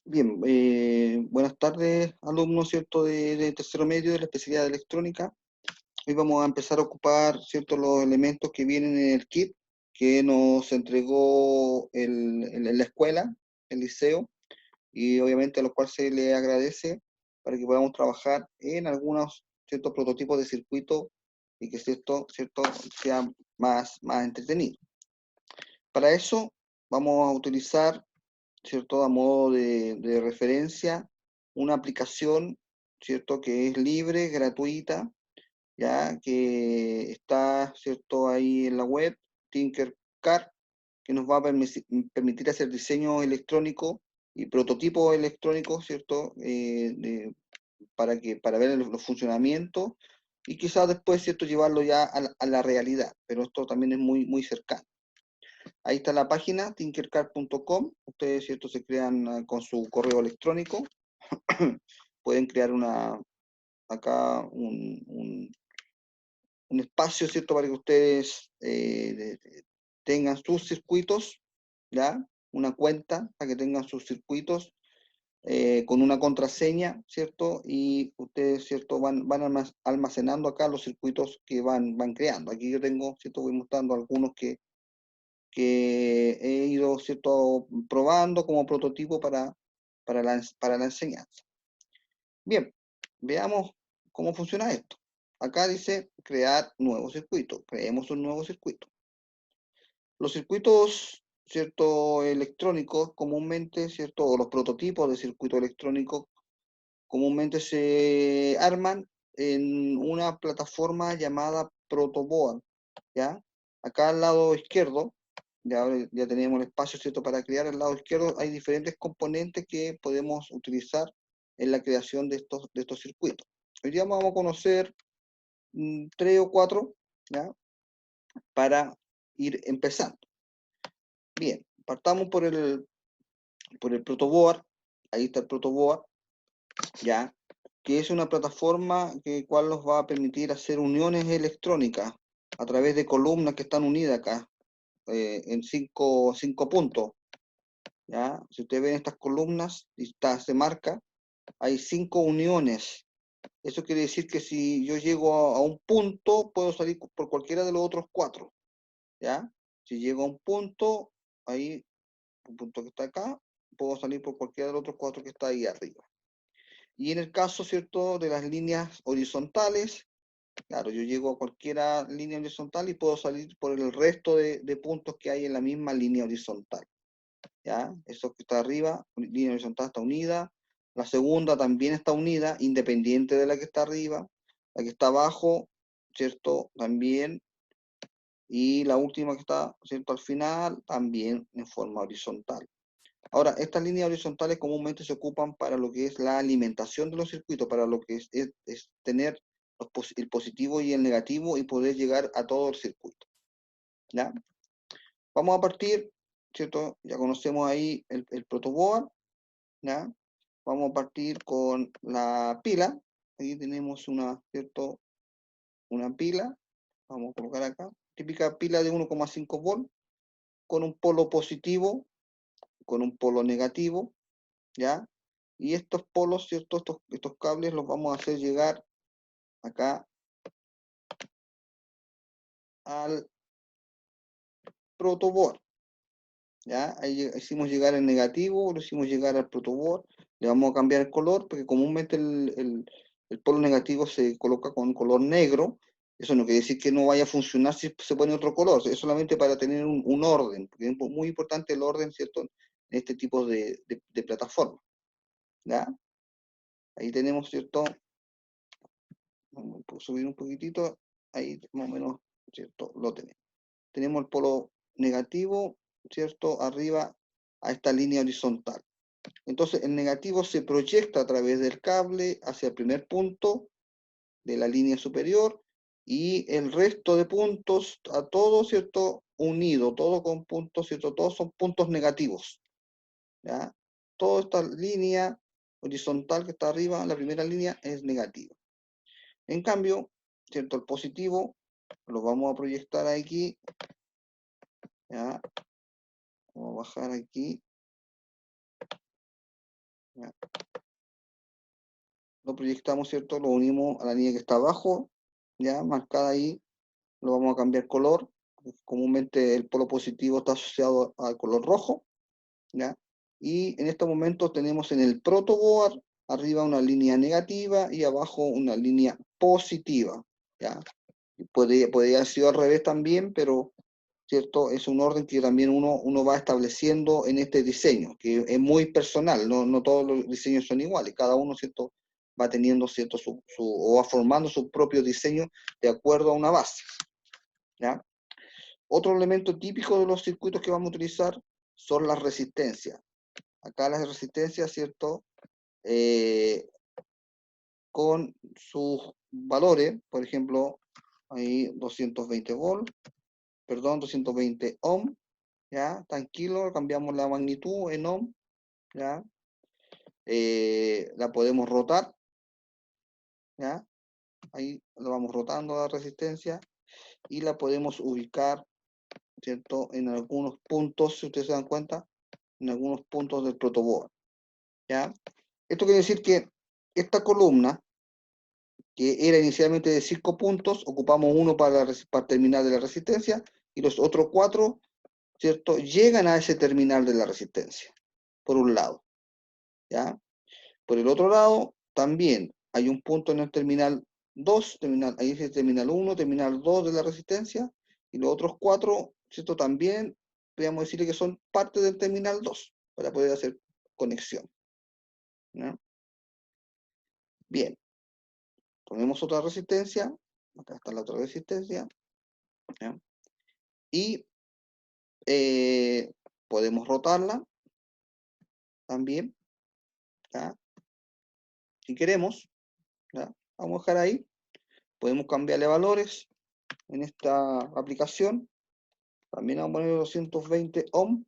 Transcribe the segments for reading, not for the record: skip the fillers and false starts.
Bien, buenas tardes, alumnos, ¿cierto?, de tercero medio de la especialidad de electrónica. Hoy vamos a empezar a ocupar, ¿cierto?, los elementos que vienen en el kit que nos entregó la escuela, el liceo, y obviamente a los cuales se le agradece para que podamos trabajar en algunos, ciertos prototipos de circuito y que ¿cierto?, sea más entretenido. Para eso vamos a utilizar, ¿cierto?, a modo de referencia, una aplicación, ¿cierto?, que es libre, gratuita, ya que está, ¿cierto?, ahí en la web, Tinkercad, que nos va a permitir hacer diseño electrónico y prototipos electrónicos, ¿cierto?, para ver los funcionamientos y quizás después, ¿cierto?, llevarlo ya a la realidad, pero esto también es muy cercano. Ahí está la página, tinkercad.com. Ustedes, ¿cierto?, se crean con su correo electrónico. Pueden crear acá un espacio, ¿cierto?, para que ustedes tengan sus circuitos, ¿ya? Una cuenta para que tengan sus circuitos con una contraseña, ¿cierto? Y ustedes, ¿cierto?, van almacenando acá los circuitos que van creando. Aquí yo tengo, ¿cierto?, voy mostrando algunos que he ido, ¿cierto?, probando como prototipo para la enseñanza. Bien, veamos cómo funciona esto. Acá dice crear nuevo circuito. Creemos un nuevo circuito. Los circuitos, ¿cierto?, electrónicos comúnmente, ¿cierto?, o los prototipos de circuito electrónico comúnmente se arman en una plataforma llamada protoboard, ¿ya? Acá al lado izquierdo, ya tenemos el espacio, ¿cierto?, para crear. Al lado izquierdo hay diferentes componentes que podemos utilizar en la creación de estos circuitos. Hoy día vamos a conocer 3 o 4, ¿ya?, para ir empezando. Bien, partamos por el protoboard. Ahí está el protoboard, ¿ya?, que es una plataforma cual nos va a permitir hacer uniones electrónicas a través de columnas que están unidas acá en cinco puntos, ¿ya? Si ustedes ven estas columnas, se marca, hay 5 uniones. Eso quiere decir que si yo llego a un punto, puedo salir por cualquiera de los otros 4, ¿ya? Si llego a un punto, ahí, un punto que está acá, puedo salir por cualquiera de los otros 4 que está ahí arriba. Y en el caso, ¿cierto?, de las líneas horizontales, claro, yo llego a cualquiera línea horizontal y puedo salir por el resto de puntos que hay en la misma línea horizontal, ¿ya? Eso que está arriba, línea horizontal está unida. La segunda también está unida, independiente de la que está arriba. La que está abajo, ¿cierto?, también. Y la última que está, ¿cierto?, al final, también en forma horizontal. Ahora, estas líneas horizontales comúnmente se ocupan para lo que es la alimentación de los circuitos, para lo que es tener el positivo y el negativo y poder llegar a todo el circuito, ¿ya? Vamos a partir, ¿cierto? Ya conocemos ahí el protoboard, ¿ya? Vamos a partir con la pila. Aquí tenemos ¿cierto?, una pila. Vamos a colocar acá. Típica pila de 1,5 volt con un polo positivo, con un polo negativo, ¿ya? Y estos polos, ¿cierto?, estos cables los vamos a hacer llegar acá al protoboard, ¿ya? Ahí hicimos llegar el negativo, lo hicimos llegar al protoboard, le vamos a cambiar el color, porque comúnmente el polo negativo se coloca con color negro. Eso no quiere decir que no vaya a funcionar si se pone otro color, es solamente para tener un orden, porque es muy importante el orden, ¿cierto?, en este tipo de plataforma, ¿ya? Ahí tenemos, ¿cierto? Vamos a subir un poquitito, ahí más o menos, ¿cierto?, lo tenemos. Tenemos el polo negativo, ¿cierto?, arriba a esta línea horizontal. Entonces el negativo se proyecta a través del cable hacia el primer punto de la línea superior y el resto de puntos, a todo, ¿cierto?, unido, todo con puntos, ¿cierto?, todos son puntos negativos, ¿ya? Toda esta línea horizontal que está arriba, la primera línea, es negativa. En cambio, ¿cierto?, el positivo lo vamos a proyectar aquí, ¿ya? Vamos a bajar aquí. ¿ya? Lo proyectamos, ¿cierto? Lo unimos a la línea que está abajo, ya, marcada ahí, lo vamos a cambiar color. Comúnmente el polo positivo está asociado al color rojo, ¿ya? Y en este momento tenemos en el protoboard arriba una línea negativa y abajo una línea positiva, ¿ya? Podría haber sido al revés también, pero ¿cierto? Es un orden que también uno va estableciendo en este diseño, que es muy personal, no todos los diseños son iguales, cada uno, ¿cierto? Va teniendo, ¿cierto? O va formando su propio diseño de acuerdo a una base, ¿ya? Otro elemento típico de los circuitos que vamos a utilizar son las resistencias. Acá las resistencias, ¿cierto? Con sus valores, por ejemplo, ahí 220 volt, perdón, 220 ohm, ¿ya? Tranquilo, cambiamos la magnitud en ohm, ¿ya? La podemos rotar, ¿ya? Ahí lo vamos rotando la resistencia y la podemos ubicar, ¿cierto? En algunos puntos, si ustedes se dan cuenta, en algunos puntos del protoboard, ¿ya? Esto quiere decir que esta columna, que era inicialmente de 5 puntos, ocupamos uno para terminar de la resistencia y los otros 4, ¿cierto? Llegan a ese terminal de la resistencia, por un lado, ¿ya? Por el otro lado, también hay un punto en el terminal 2, ahí es el terminal 1, terminal 2 de la resistencia, y los otros 4, ¿cierto? También podríamos decirle que son parte del terminal 2, para poder hacer conexión, ¿no? Bien, ponemos otra resistencia, acá está la otra resistencia, ¿ya? Y podemos rotarla también, ¿ya? Si queremos, ¿ya? Vamos a dejar ahí, podemos cambiarle valores en esta aplicación. También vamos a poner 220 ohm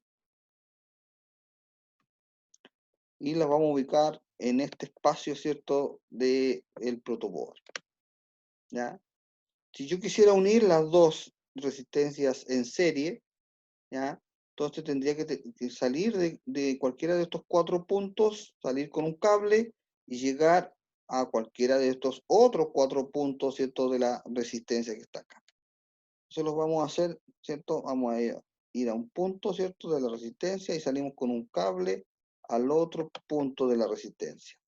y las vamos a ubicar en este espacio, ¿cierto? Del protoboard, ¿ya? Si yo quisiera unir las dos resistencias en serie, ¿ya? Entonces tendría que salir de cualquiera de estos 4 puntos, salir con un cable y llegar a cualquiera de estos otros 4 puntos, ¿cierto? De la resistencia que está acá. Eso lo vamos a hacer, ¿cierto? Vamos a ir a un punto, ¿cierto? De la resistencia y salimos con un cable al otro punto de la resistencia.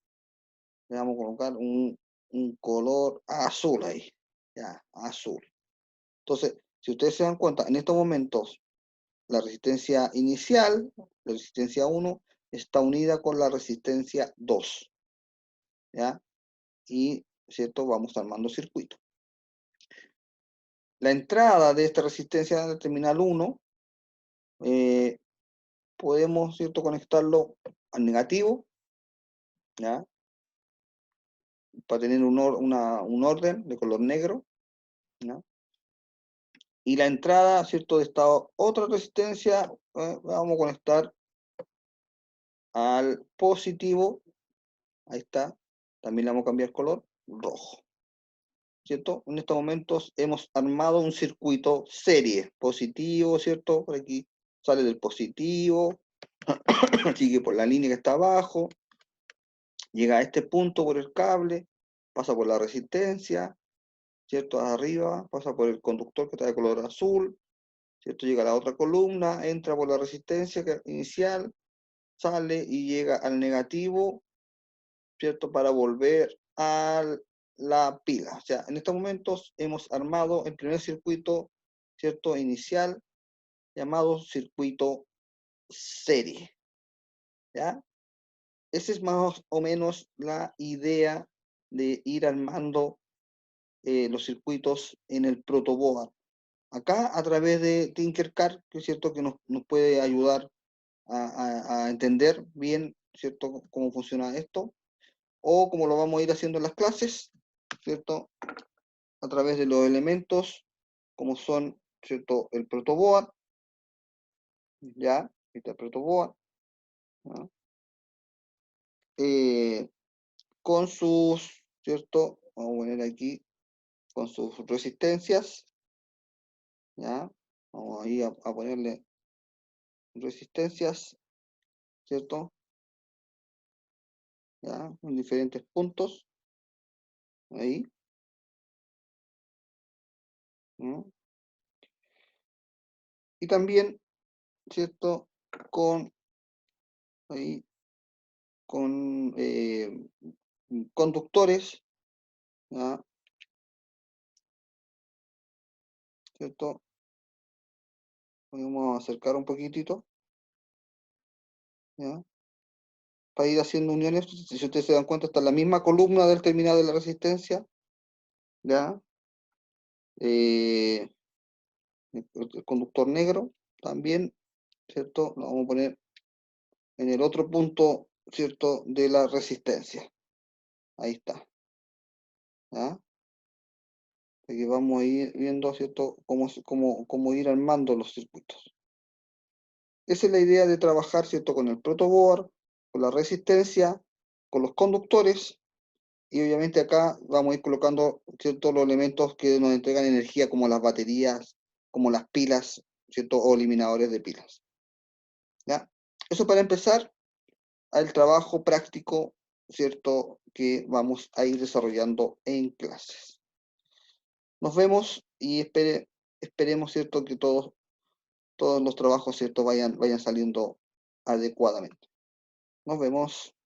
Le vamos a colocar un color azul ahí, ya, azul. Entonces, si ustedes se dan cuenta, en estos momentos, la resistencia inicial, la resistencia 1, está unida con la resistencia 2, ¿ya? Y, ¿cierto? Vamos armando circuito. La entrada de esta resistencia del terminal 1, podemos, ¿cierto? Conectarlo al negativo, ¿ya? Para tener un orden de color negro, ¿ya? Y la entrada, ¿cierto? De esta otra resistencia, vamos a conectar al positivo, ahí está, también le vamos a cambiar color, rojo, ¿cierto? En estos momentos hemos armado un circuito serie, positivo, ¿cierto? Por aquí sale del positivo, sigue por la línea que está abajo, llega a este punto por el cable, pasa por la resistencia, ¿cierto? Arriba, pasa por el conductor que está de color azul, ¿cierto? Llega a la otra columna, entra por la resistencia inicial, sale y llega al negativo, ¿cierto? Para volver a la pila. O sea, en estos momentos hemos armado el primer circuito, ¿cierto? Inicial, llamado circuito serie, ¿ya? Esa es más o menos la idea de ir armando los circuitos en el protoboard. Acá, a través de Tinkercad, que es cierto que nos puede ayudar a entender bien, ¿cierto?, cómo funciona esto, o como lo vamos a ir haciendo en las clases, ¿cierto?, a través de los elementos, como son, ¿cierto?, el protoboard, ¿ya? Este el protoboard, ¿ya? Con sus, ¿cierto?, vamos a poner aquí, con sus resistencias, ¿ya? Vamos ahí a ponerle resistencias, ¿cierto? ¿ya? En diferentes puntos, ahí, ¿no? Y también, ¿cierto? Con, ahí, con conductores, ¿ya? ¿Cierto? Podemos acercar un poquitito, ¿ya? Para ir haciendo uniones, si ustedes se dan cuenta, está en la misma columna del terminal de la resistencia, ¿ya? Eh, el conductor negro también, ¿cierto? Lo vamos a poner en el otro punto, ¿cierto? De la resistencia. Ahí está, ¿ya? Aquí vamos a ir viendo, ¿cierto? Cómo ir armando los circuitos. Esa es la idea de trabajar, ¿cierto? Con el protoboard, con la resistencia, con los conductores, y obviamente acá vamos a ir colocando, ¿cierto? Los elementos que nos entregan energía, como las baterías, como las pilas, ¿cierto? O eliminadores de pilas, ¿ya? Eso para empezar al trabajo práctico, ¿cierto? Que vamos a ir desarrollando en clases. Nos vemos y esperemos, ¿cierto? Que todos los trabajos, ¿cierto? Vayan saliendo adecuadamente. Nos vemos.